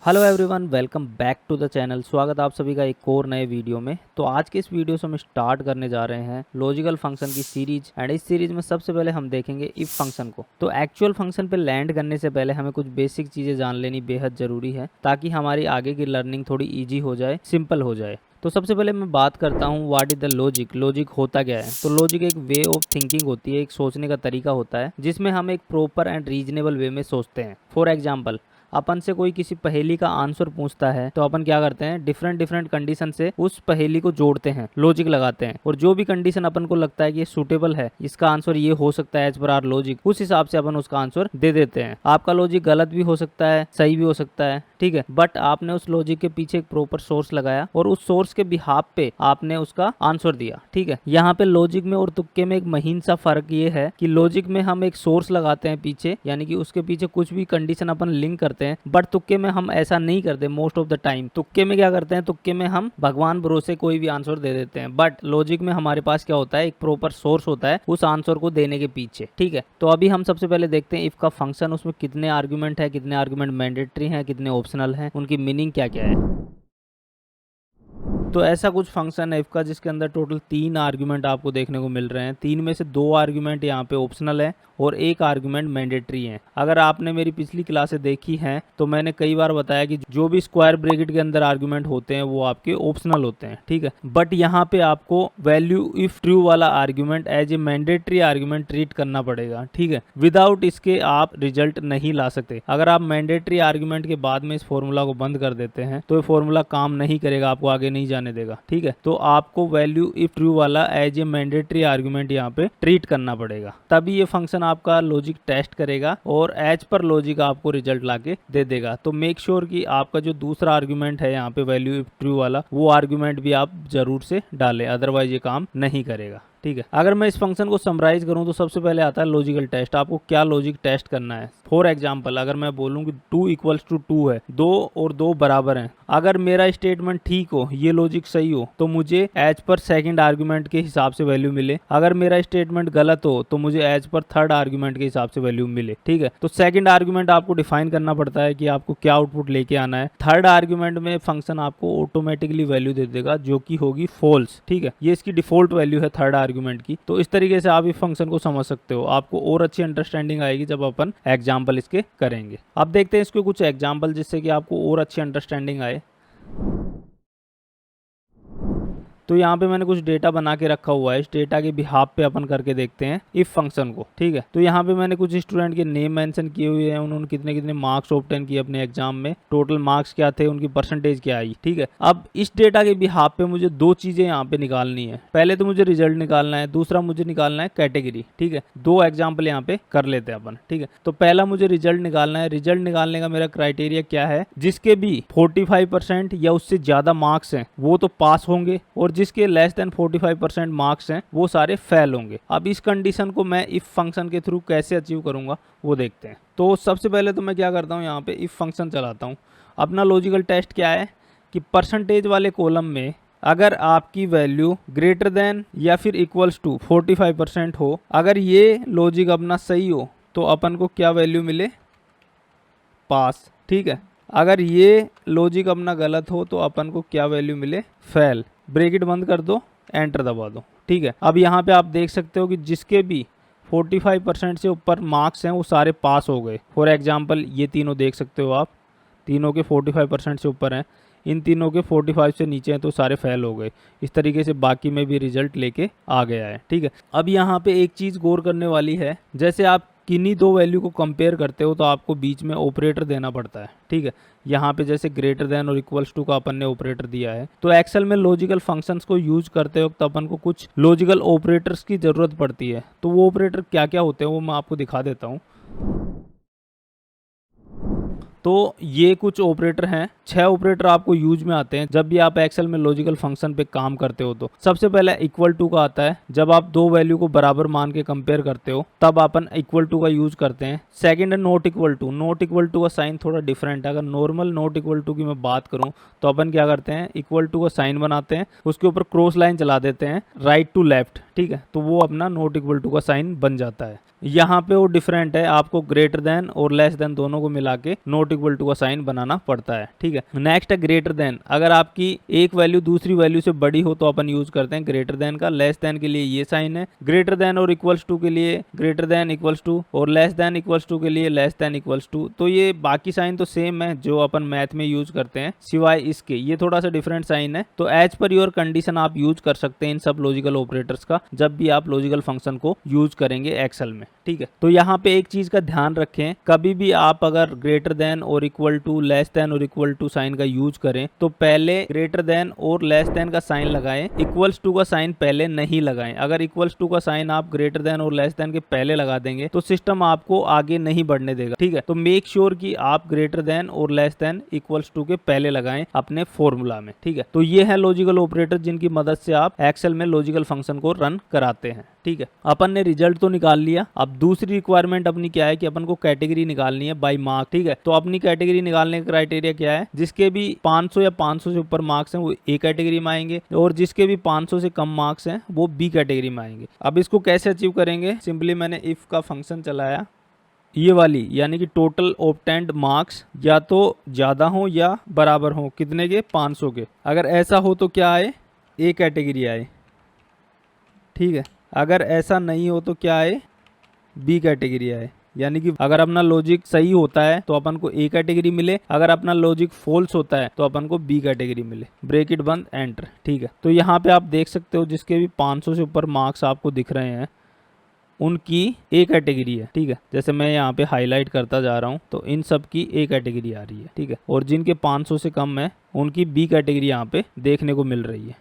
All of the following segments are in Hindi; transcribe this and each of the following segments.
Hello everyone, welcome back to the channel. स्वागत है आप सभी का एक और नए वीडियो में। तो आज के इस वीडियो से हम स्टार्ट करने जा रहे हैं लॉजिकल फंक्शन की सीरीज। एंड इस सीरीज में सबसे पहले हम देखेंगे इफ फंक्शन को। तो एक्चुअल फंक्शन पे लैंड करने से पहले हमें कुछ बेसिक चीज़ें जान लेनी बेहद ज़रूरी है, ताकि हमारी आगे की लर्निंग थोड़ी ईजी हो जाए, सिंपल हो जाए। तो सबसे पहले मैं बात करता हूँ what is the logic. Logic होता क्या है? तो लॉजिक एक वे ऑफ थिंकिंग होती है, एक सोचने का तरीका होता है, जिसमें हम एक प्रॉपर एंड रीजनेबल वे में सोचते हैं। फॉर एग्जाम्पल, अपन से कोई किसी पहेली का आंसर पूछता है तो अपन क्या करते हैं, डिफरेंट डिफरेंट कंडीशन से उस पहेली को जोड़ते हैं, लॉजिक लगाते हैं, और जो भी कंडीशन अपन को लगता है कि ये सूटेबल है, इसका आंसर ये हो सकता है एज पर आर लॉजिक, उस हिसाब से अपन उसका आंसर दे देते हैं। आपका लॉजिक गलत भी हो सकता है, सही भी हो सकता है, ठीक है, बट आपने उस लॉजिक के पीछे एक प्रॉपर सोर्स लगाया और उस सोर्स के बिहाफ पे आपने उसका आंसर दिया, ठीक है। यहाँ पे लॉजिक में और तुक्के में एक महीन सा फर्क ये है कि लॉजिक में हम एक सोर्स लगाते हैं पीछे, यानी कि उसके पीछे कुछ भी कंडीशन अपन लिंक करते हैं, बट तुक्के में हम ऐसा नहीं करते। मोस्ट ऑफ द टाइम तुक्के में क्या करते हैं, तुक्के में हम भगवान भरोसे कोई भी आंसर दे देते हैं, बट लॉजिक में हमारे पास क्या होता है, एक प्रॉपर सोर्स होता है उस आंसर को देने के पीछे, ठीक है। तो अभी हम सबसे पहले देखते हैं इफ का फंक्शन, उसमें कितने आर्गुमेंट है, कितने आर्गुमेंट मैंडेटरी हैं, कितने ऑप्शनल हैं, उनकी मीनिंग क्या क्या है। तो ऐसा कुछ फंक्शन है इफ का जिसके अंदर टोटल 3 आर्गुमेंट आपको देखने को मिल रहे हैं। 3 में से 2 आर्गुमेंट यहाँ पे ऑप्शनल है और 1 आर्गुमेंट मैंडेटरी है। अगर आपने मेरी पिछली क्लासें देखी हैं तो मैंने कई बार बताया कि जो भी स्क्वायर ब्रैकेट के अंदर आर्गुमेंट होते हैं वो आपके ऑप्शनल होते हैं, ठीक है। बट यहाँ पे आपको वैल्यू इफ ट्रू वाला argument as a mandatory argument treat करना पड़ेगा, ठीक है। विदाउट इसके आप रिजल्ट नहीं ला सकते। अगर आप मैंडेटरी आर्गुमेंट के बाद में इस फॉर्मूला को बंद कर देते हैं तो ये फॉर्मूला काम नहीं करेगा, आपको आगे नहीं जाने देगा, ठीक है। तो आपको वैल्यू इफ ट्रू वाला एज ए मैंडेटरी आर्गुमेंट यहाँ पे ट्रीट करना पड़ेगा, तभी ये फंक्शन आपका लॉजिक टेस्ट करेगा और एज पर लॉजिक आपको रिजल्ट लाके दे देगा। तो मेक श्योर कि आपका जो दूसरा आर्गुमेंट है यहाँ पे वैल्यू इफ ट्रू वाला, वो आर्गुमेंट भी आप जरूर से डालें, अदरवाइज ये काम नहीं करेगा, ठीक है। अगर मैं इस फंक्शन को समराइज करूं तो सबसे पहले आता है लॉजिकल टेस्ट। आपको क्या लॉजिक टेस्ट करना है। फॉर एग्जांपल, अगर मैं बोलूं कि 2 इक्वल्स टू 2 है, 2 और 2 बराबर हैं, अगर मेरा स्टेटमेंट ठीक हो, ये लॉजिक सही हो, तो मुझे एज पर सेकंड आर्गुमेंट के हिसाब से वैल्यू मिले। अगर मेरा स्टेटमेंट गलत हो तो मुझे एज पर थर्ड आर्गुमेंट के हिसाब से वैल्यू मिले, ठीक है। तो सेकंड आर्गुमेंट आपको डिफाइन करना पड़ता है कि आपको क्या आउटपुट लेके आना है। थर्ड आर्गुमेंट में फंक्शन आपको ऑटोमेटिकली वैल्यू दे देगा जो कि होगी फॉल्स, ठीक है। ये इसकी डिफॉल्ट वैल्यू है थर्ड आर्गुमेंट की। तो इस तरीके से आप इस फंक्शन को समझ सकते हो। आपको और अच्छी अंडरस्टैंडिंग आएगी जब अपन एग्जाम्पल इसके करेंगे। अब देखते हैं इसके कुछ एग्जाम्पल जिससे कि आपको और अच्छी अंडरस्टैंडिंग आए। तो यहाँ पे मैंने कुछ डेटा बना के रखा हुआ है, इस डेटा के बिहाफ पे अपन करके देखते हैं इफ फंक्शन को, ठीक है। तो यहाँ पे मैंने कुछ स्टूडेंट के नेम मेंशन किए हुए हैं, उन्होंने कितने कितने मार्क्स ऑब्टेन किए अपने एग्जाम में, टोटल मार्क्स क्या थे, उनकी परसेंटेज क्या आई, ठीक है। अब इस डेटा के बिहाफ पे मुझे 2 चीजें यहाँ पे निकालनी है। पहले तो मुझे रिजल्ट निकालना है, दूसरा मुझे निकालना है कैटेगरी, ठीक है। 2 एग्जाम्पल यहाँ पे कर लेते हैं अपन, ठीक है। तो पहला मुझे रिजल्ट निकालना है। रिजल्ट निकालने का मेरा क्राइटेरिया क्या है, जिसके भी 45% या उससे ज्यादा मार्क्स हैं वो तो पास होंगे, और जिसके लेस देन 45% मार्क्स हैं वो सारे फेल होंगे। अब इस कंडीशन को मैं इफ फंक्शन के थ्रू कैसे अचीव करूंगा वो देखते हैं। तो सबसे पहले तो मैं क्या करता हूं, यहाँ पे इफ फंक्शन चलाता हूं। अपना लॉजिकल टेस्ट क्या है कि परसेंटेज वाले कॉलम में अगर आपकी वैल्यू ग्रेटर देन या फिर इक्वल्स टू 45% हो, अगर ये लॉजिक अपना सही हो तो अपन को क्या वैल्यू मिले, पास, ठीक है। अगर ये लॉजिक अपना गलत हो तो अपन को क्या वैल्यू मिले, फेल। ब्रैकेट बंद कर दो, एंटर दबा दो, ठीक है। अब यहाँ पे आप देख सकते हो कि जिसके भी 45% से ऊपर मार्क्स हैं वो सारे पास हो गए। फॉर एग्जांपल ये तीनों देख सकते हो आप, तीनों के 45% से ऊपर हैं, इन तीनों के 45 से नीचे हैं तो सारे फेल हो गए। इस तरीके से बाकी में भी रिजल्ट लेके आ गया है, ठीक है। अब यहाँ पे एक चीज़ गौर करने वाली है, जैसे आप किन्हीं 2 वैल्यू को कंपेयर करते हो तो आपको बीच में ऑपरेटर देना पड़ता है, ठीक है। यहाँ पे जैसे ग्रेटर देन और इक्वल्स टू का अपन ने ऑपरेटर दिया है, तो एक्सेल में लॉजिकल फंक्शंस को यूज करते वक्त अपन को कुछ लॉजिकल ऑपरेटर्स की जरूरत पड़ती है। तो वो ऑपरेटर क्या क्या होते हैं वो मैं आपको दिखा देता हूँ। तो ये कुछ ऑपरेटर हैं, 6 ऑपरेटर आपको यूज में आते हैं जब भी आप एक्सेल में लॉजिकल फंक्शन पे काम करते हो। तो सबसे पहले इक्वल टू का आता है, जब आप 2 वैल्यू को बराबर मान के कंपेयर करते हो तब अपन इक्वल टू का यूज करते हैं। सेकंड है not equal to. Not equal to का साइन थोड़ा डिफरेंट है। अगर नॉर्मल नॉट इक्वल टू की मैं बात करूं तो अपन क्या करते हैं, इक्वल टू का साइन बनाते हैं, उसके ऊपर क्रॉस लाइन चला देते हैं राइट टू लेफ्ट, ठीक है। तो वो अपना नॉट इक्वल टू का साइन बन जाता है। यहाँ पे वो डिफरेंट है, आपको ग्रेटर देन और लेस देन दोनों को मिला के नॉट नॉट इक्वल टू का साइन बनाना पड़ता है, ठीक है। नेक्स्ट है ग्रेटर देन। अगर आपकी एक वैल्यू दूसरी वैल्यू से बड़ी हो तो अपन यूज करते हैं ग्रेटर देन का। लेस देन के लिए ये साइन है, ग्रेटर देन और इक्वल्स टू के लिए ग्रेटर देन इक्वल्स टू, और लेस देन इक्वल्स टू के लिए लेस देन इक्वल्स टू। तो ये बाकी साइन तो सेम है जो अपन मैथ में यूज करते हैं, सिवाय इसके ये थोड़ा सा डिफरेंट साइन है। तो एज पर योर कंडीशन आप यूज कर सकते हैं इन सब लॉजिकल ऑपरेटर्स का जब भी आप लॉजिकल फंक्शन को यूज करेंगे एक्सेल में, ठीक है। तो यहाँ पे एक चीज का ध्यान रखें, कभी भी आप अगर ग्रेटर देन और इक्वल टू, लेस देन और इक्वल टू साइन का यूज करें तो पहले ग्रेटर देन और लेस देन का साइन लगाएं, इक्वल्स टू का साइन पहले नहीं लगाएं। अगर इक्वल्स टू का साइन आप ग्रेटर देन और लेस देन के पहले लगा देंगे तो सिस्टम आपको आगे नहीं बढ़ने देगा, ठीक है। तो मेक श्योर कि आप ग्रेटर देन और लेस देन इक्वल्स टू के पहले लगाएं अपने फॉर्मूला में, ठीक है। तो ये है लॉजिकल ऑपरेटर जिनकी मदद से आप एक्सेल में लॉजिकल फंक्शन को रन कराते हैं, ठीक है। अपन ने रिजल्ट तो निकाल लिया। अब दूसरी रिक्वायरमेंट अपनी क्या है कि अपन को कैटेगरी निकालनी है बाय मार्क, ठीक है। तो अपनी कैटेगरी निकालने का क्राइटेरिया क्या है, जिसके भी 500 या 500 से ऊपर मार्क्स हैं वो ए कैटेगरी में आएंगे, और जिसके भी 500 से कम मार्क्स हैं वो बी कैटेगरी में आएंगे। अब इसको कैसे अचीव करेंगे, सिंपली मैंने इफ का फंक्शन चलाया, ये वाली यानी कि टोटल ऑब्टेन्ड मार्क्स या तो ज्यादा हो या बराबर हो, कितने के, 500 के। अगर ऐसा हो तो क्या आए, ए कैटेगरी आए, ठीक है। अगर ऐसा नहीं हो तो क्या आए, बी कैटेगरी आए। यानी कि अगर अपना लॉजिक सही होता है तो अपन को ए कैटेगरी मिले, अगर अपना लॉजिक फॉल्स होता है तो अपन को बी कैटेगरी मिले। ब्रेकेट बंद, एंटर, ठीक है। तो यहाँ पे आप देख सकते हो जिसके भी 500 से ऊपर मार्क्स आपको दिख रहे हैं उनकी ए कैटेगरी है, ठीक है। जैसे मैं यहाँ पे हाईलाइट करता जा रहा हूँ तो इन सब की ए कैटेगरी आ रही है, ठीक है। और जिनके 500 से कम है उनकी बी कैटेगरी यहाँ पे देखने को मिल रही है,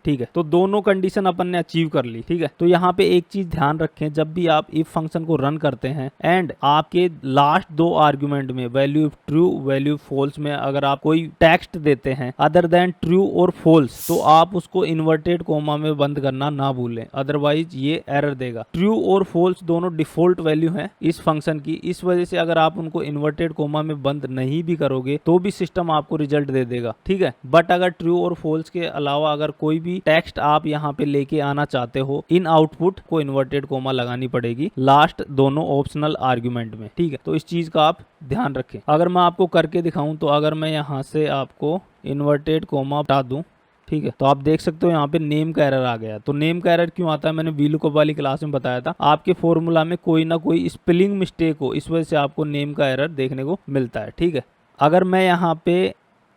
ठीक है। तो दोनों कंडीशन अपन ने अचीव कर ली, ठीक है। तो यहाँ पे एक चीज ध्यान रखें, जब भी आप इफ फंक्शन को रन करते हैं एंड आपके लास्ट दो आर्गुमेंट में वैल्यू ट्रू वैल्यू फॉल्स में अगर आप कोई टेक्स्ट देते हैं अदर देन ट्रू और फॉल्स तो आप उसको इन्वर्टेड कोमा में बंद करना ना भूलें, अदरवाइज ये एरर देगा। ट्रू और फॉल्स दोनों डिफॉल्ट वैल्यू है इस फंक्शन की, इस वजह से अगर आप उनको इन्वर्टेड कोमा में बंद नहीं भी करोगे तो भी सिस्टम आपको रिजल्ट दे देगा, ठीक है। बट अगर ट्रू और फॉल्स के अलावा अगर कोई भी टेक्स्ट आप यहाँ पे लेके आना चाहते हो, इन आउटपुट को इन्वर्टेड कोमा लगानी पड़ेगी लास्ट दोनों ऑप्शनल आर्गुमेंट में, ठीक है। तो इस चीज का आप ध्यान रखें। अगर मैं आपको करके दिखाऊं तो अगर मैं यहाँ से आपको इन्वर्टेड कोमा हटा दूं, ठीक है, तो आप देख सकते हो यहाँ पे नेम का एरर आ गया। तो नेम का एरर क्यों आता है, मैंने वीलुकअप वाली क्लास में बताया था, आपके फॉर्मूला में कोई ना कोई स्पेलिंग मिस्टेक हो, इस वजह से आपको नेम का एरर देखने को मिलता है, ठीक है। अगर मैं यहाँ पे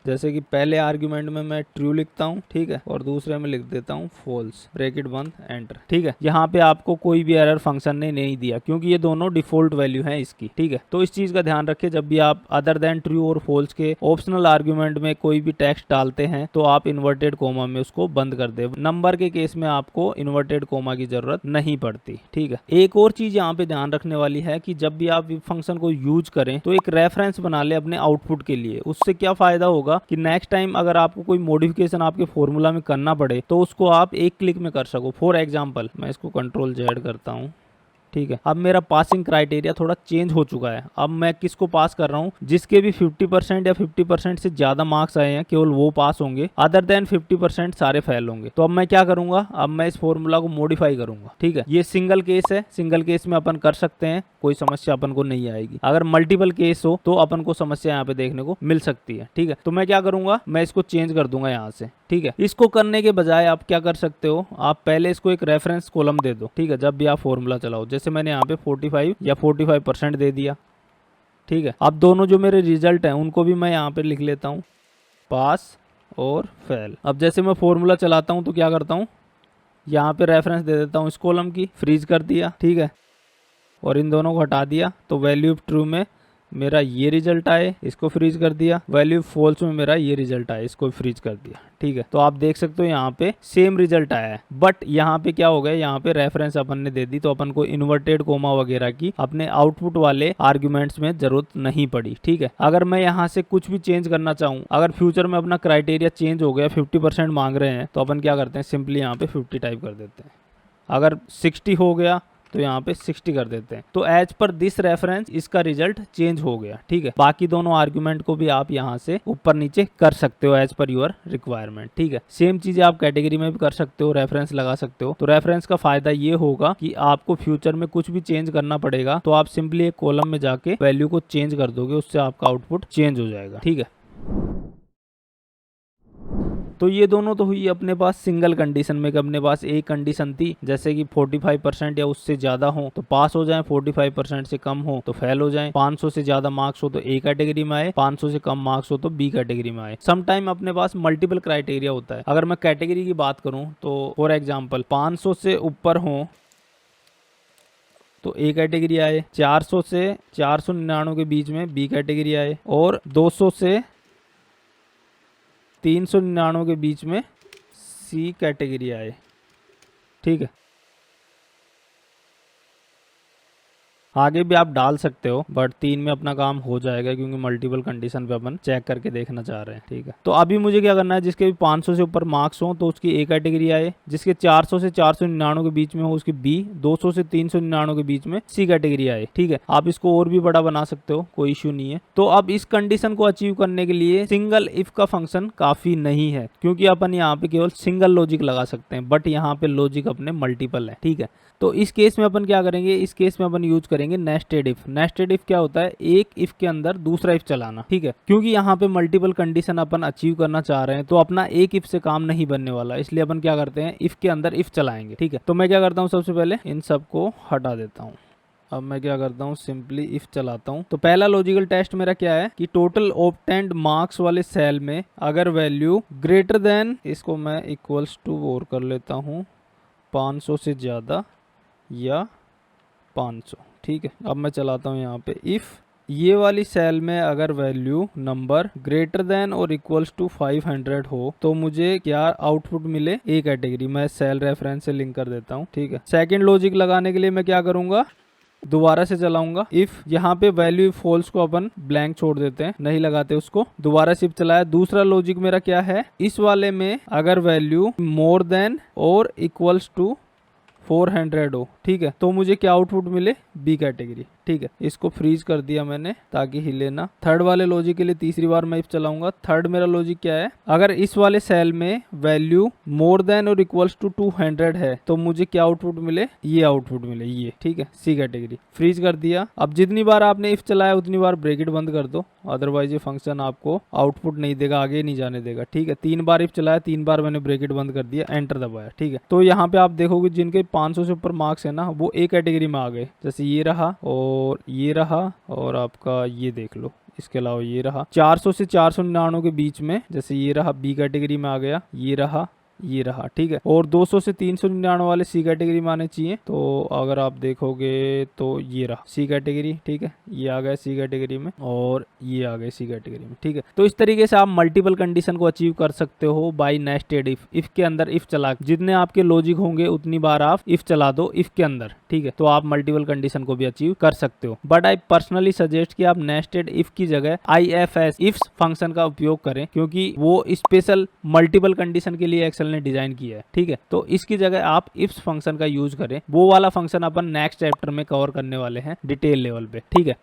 जैसे कि पहले आर्गुमेंट में मैं ट्रू लिखता हूँ, ठीक है, और दूसरे में लिख देता हूँ फॉल्स, ब्रैकेट बंद, एंटर, ठीक है। यहाँ पे आपको कोई भी एरर फंक्शन ने नहीं दिया क्योंकि ये दोनों डिफॉल्ट वैल्यू हैं इसकी, ठीक है। तो इस चीज का ध्यान रखें, जब भी आप अदर देन ट्रू और फॉल्स के ऑप्शनल आर्गुमेंट में कोई भी टेक्स्ट डालते हैं तो आप इन्वर्टेड कोमा में उसको बंद कर दे। नंबर के केस में आपको इन्वर्टेड कोमा की जरूरत नहीं पड़ती, ठीक है। एक और चीज यहाँ पे ध्यान रखने वाली है कि जब भी आप फंक्शन को यूज करें तो एक रेफरेंस बना ले अपने आउटपुट के लिए। उससे क्या फायदा होगा कि नेक्स्ट टाइम अगर आपको कोई मॉडिफिकेशन आपके फॉर्मूला में करना पड़े तो उसको आप एक क्लिक में कर सको। फॉर एग्जांपल मैं इसको कंट्रोल जेड करता हूँ, ठीक है। अब मेरा पासिंग क्राइटेरिया थोड़ा चेंज हो चुका है। अब मैं किसको पास कर रहा हूँ, जिसके भी 50% या 50% से ज्यादा मार्क्स आए हैं केवल वो पास होंगे, अदर देन 50% सारे फेल होंगे। तो अब मैं क्या करूंगा, अब मैं इस फॉर्मूला को मॉडिफाई करूंगा, ठीक है। ये सिंगल केस है, सिंगल केस में अपन कर सकते हैं, कोई समस्या अपन को नहीं आएगी। अगर मल्टीपल केस हो तो अपन को समस्या यहाँ पे देखने को मिल सकती है, ठीक है। तो मैं क्या करूंगा, मैं इसको चेंज कर दूंगा यहाँ से, ठीक है। इसको करने के बजाय आप क्या कर सकते हो, आप पहले इसको एक रेफरेंस कॉलम दे दो, ठीक है, जब भी आप फॉर्मूला चलाओ। जैसे मैंने यहाँ पे 45 या 45% दे दिया, ठीक है। अब दोनों जो मेरे रिजल्ट हैं उनको भी मैं यहाँ पे लिख लेता हूँ, पास और फेल। अब जैसे मैं फॉर्मूला चलाता हूँ तो क्या करता हूँ, यहाँ पे रेफरेंस दे देता हूँ इस कॉलम की, फ्रीज कर दिया, ठीक है, और इन दोनों को हटा दिया। तो वैल्यू ट्रू में मेरा ये रिजल्ट आए, इसको फ्रीज कर दिया। वैल्यू फॉल्स में मेरा ये रिजल्ट आए, इसको फ्रीज कर दिया, ठीक है। तो आप देख सकते हो यहाँ पे सेम रिजल्ट आया है, बट यहाँ पे क्या हो गया, यहाँ पे रेफरेंस अपन ने दे दी तो अपन को इन्वर्टेड कोमा वगैरह की अपने आउटपुट वाले आर्गुमेंट्स में जरूरत नहीं पड़ी, ठीक है। अगर मैं यहाँ से कुछ भी चेंज करना चाहूँ, अगर फ्यूचर में अपना क्राइटेरिया चेंज हो गया, 50% मांग रहे हैं, तो अपन क्या करते हैं, सिंपली यहाँ पे 50 टाइप कर देते हैं। अगर 60 हो गया तो यहाँ पे 60 कर देते हैं। तो एज पर दिस रेफरेंस इसका रिजल्ट चेंज हो गया, ठीक है। बाकी दोनों आर्ग्यूमेंट को भी आप यहाँ से ऊपर नीचे कर सकते हो एज पर योर रिक्वायरमेंट, ठीक है। सेम चीजें आप कैटेगरी में भी कर सकते हो, रेफरेंस लगा सकते हो। तो रेफरेंस का फायदा ये होगा कि आपको फ्यूचर में कुछ भी चेंज करना पड़ेगा तो आप सिंपली एक कॉलम में जाके वैल्यू को चेंज कर दोगे, उससे आपका आउटपुट चेंज हो जाएगा, ठीक है। तो ये दोनों तो हुई अपने पास सिंगल कंडीशन में, कि अपने पास एक कंडीशन थी जैसे कि 45% या उससे ज्यादा हो तो पास हो जाएं, 45% से कम हो तो फेल हो जाएं, 500 से ज्यादा मार्क्स हो तो ए कैटेगरी में आए, 500 से कम मार्क्स हो तो बी कैटेगरी में आए। सम टाइम अपने पास मल्टीपल क्राइटेरिया होता है। अगर मैं कैटेगरी की बात करूं तो फॉर एग्जाम्पल 500 से ऊपर हो तो ए कैटेगरी आए, 400 से 499 के बीच में बी कैटेगरी आए, और 200 से 399 के बीच में सी कैटेगरी आए, ठीक है। आगे भी आप डाल सकते हो बट 3 में अपना काम हो जाएगा क्योंकि मल्टीपल कंडीशन पे अपन चेक करके देखना चाह रहे हैं, ठीक है। तो अभी मुझे क्या करना है, जिसके भी 500 से ऊपर मार्क्स हो तो उसकी ए कैटेगरी आए, जिसके 400 से 499 के बीच में हो उसकी बी, 200 से 399 के बीच में सी कैटेगरी आए, ठीक है। आप इसको और भी बड़ा बना सकते हो, कोई इश्यू नहीं है। तो अब इस कंडीशन को अचीव करने के लिए सिंगल इफ का फंक्शन काफी नहीं है, क्योंकि अपन यहाँ पे केवल सिंगल लॉजिक लगा सकते हैं, बट यहाँ पे लॉजिक अपने मल्टीपल है, ठीक है। तो इस केस में अपन क्या करेंगे, इस केस में अपन यूज करेंगे नेस्टेड इफ। नेस्टेड इफ क्या होता है, एक इफ के अंदर दूसरा इफ चलाना, ठीक है। क्योंकि यहाँ पे मल्टीपल कंडीशन अपन अचीव करना चाह रहे हैं तो अपना एक इफ से काम नहीं बनने वाला, इसलिए अपन क्या करते हैं, इफ के अंदर इफ चलाएंगे, ठीक है। तो मैं क्या करता हूँ, सबसे पहले इन सबको हटा देता हूँ। अब मैं क्या करता हूँ, सिंपली इफ चलाता हूँ। तो पहला लॉजिकल टेस्ट मेरा क्या है कि टोटल ऑब्टेन्ड मार्क्स वाले सेल में अगर वैल्यू ग्रेटर देन, इसको मैं इक्वल्स टू और कर लेता हूँ 500 से ज्यादा या 500, ठीक है। अब मैं चलाता हूँ यहाँ पे इफ ये वाली सेल में अगर वैल्यू नंबर ग्रेटर देन और इक्वल्स टू 500 हो तो मुझे क्या आउटपुट मिले, ए कैटेगरी। मैं सेल रेफरेंस से लिंक कर देता हूँ, ठीक है। सेकंड लॉजिक लगाने के लिए मैं क्या करूंगा, दोबारा से चलाऊंगा इफ। यहाँ पे वैल्यू फॉल्स को अपन ब्लैंक छोड़ देते हैं, नहीं लगाते उसको, दोबारा से चलाया। दूसरा लॉजिक मेरा क्या है, इस वाले में अगर वैल्यू मोर देन और इक्वल्स टू 400 हो, ठीक है, तो मुझे क्या आउटपुट मिले, बी कैटेगरी, ठीक है। इसको फ्रीज कर दिया मैंने ताकि हिले ना। थर्ड वाले लॉजिक के लिए तीसरी बार मैं इफ चलाऊंगा। थर्ड मेरा लॉजिक क्या है, अगर इस वाले सेल में वैल्यू मोर देन और इक्वल्स टू 200 है तो मुझे क्या आउटपुट मिले, ये आउटपुट मिले, ये, ठीक है, सी कैटेगरी। फ्रीज कर दिया। अब जितनी बार आपने इफ चलाया उतनी बार ब्रैकेट बंद कर दो, अदरवाइज ये फंक्शन आपको आउटपुट नहीं देगा, आगे नहीं जाने देगा, ठीक है। 3 बार इफ चलाया, 3 बार मैंने ब्रैकेट बंद कर दिया, एंटर दबाया, ठीक है। तो यहाँ पे आप देखोगे जिनके 500 से ऊपर मार्क्स है ना, वो ए कैटेगरी में आ गए, जैसे ये रहा और ये रहा, और आपका ये देख लो, इसके अलावा ये रहा। 400 से 499 के बीच में जैसे ये रहा, बी कैटेगरी में आ गया, ये रहा, ये रहा, ठीक है। और 200 से 399 वाले सी कैटेगरी में आने चाहिए, तो अगर आप देखोगे तो ये रहा सी कैटेगरी, ठीक है, ये आ गया सी कैटेगरी में और ये आ गए सी कैटेगरी में, ठीक है। तो इस तरीके से आप मल्टीपल कंडीशन को अचीव कर सकते हो बाय नेस्टेड इफ। इफ के अंदर इफ चला, जितने आपके लॉजिक होंगे उतनी बार आप इफ चला दो इफ के अंदर, ठीक है, तो आप मल्टीपल कंडीशन को भी अचीव कर सकते हो। बट आई पर्सनली सजेस्ट कि आप नेस्टेड इफ की जगह IFS इफ्स फंक्शन का उपयोग करें, क्योंकि वो स्पेशल मल्टीपल कंडीशन के लिए ने डिजाइन किया है, ठीक है। तो इसकी जगह आप इफ्स फंक्शन का यूज करें, वो वाला फंक्शन अपन नेक्स्ट चैप्टर में कवर करने वाले हैं डिटेल लेवल पे, ठीक है।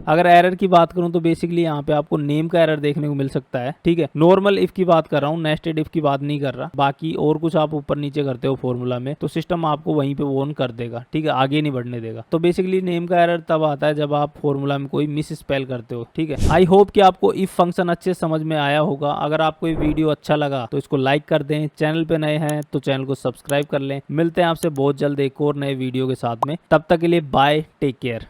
अगर एरर की बात करूं तो बेसिकली यहाँ पे आपको नेम का एरर देखने को मिल सकता है, ठीक है। नॉर्मल इफ की बात कर रहा हूँ, नेस्टेड इफ की बात नहीं कर रहा। बाकी और कुछ आप ऊपर नीचे करते हो फॉर्मूला में तो सिस्टम आपको वहीं पे ऑन कर देगा, ठीक है, आगे नहीं बढ़ने देगा। तो बेसिकली नेम का एरर तब आता है जब आप फॉर्मूला में कोई मिस स्पेल करते हो, ठीक है। आई होप कि आपको इफ फंक्शन अच्छे समझ में आया होगा। अगर आपको ये वीडियो अच्छा लगा तो इसको लाइक कर दें, चैनल पे नए हैं तो चैनल को सब्सक्राइब कर लें। मिलते हैं आपसे बहुत जल्द एक और नए वीडियो के साथ में, तब तक के लिए बाय, टेक केयर।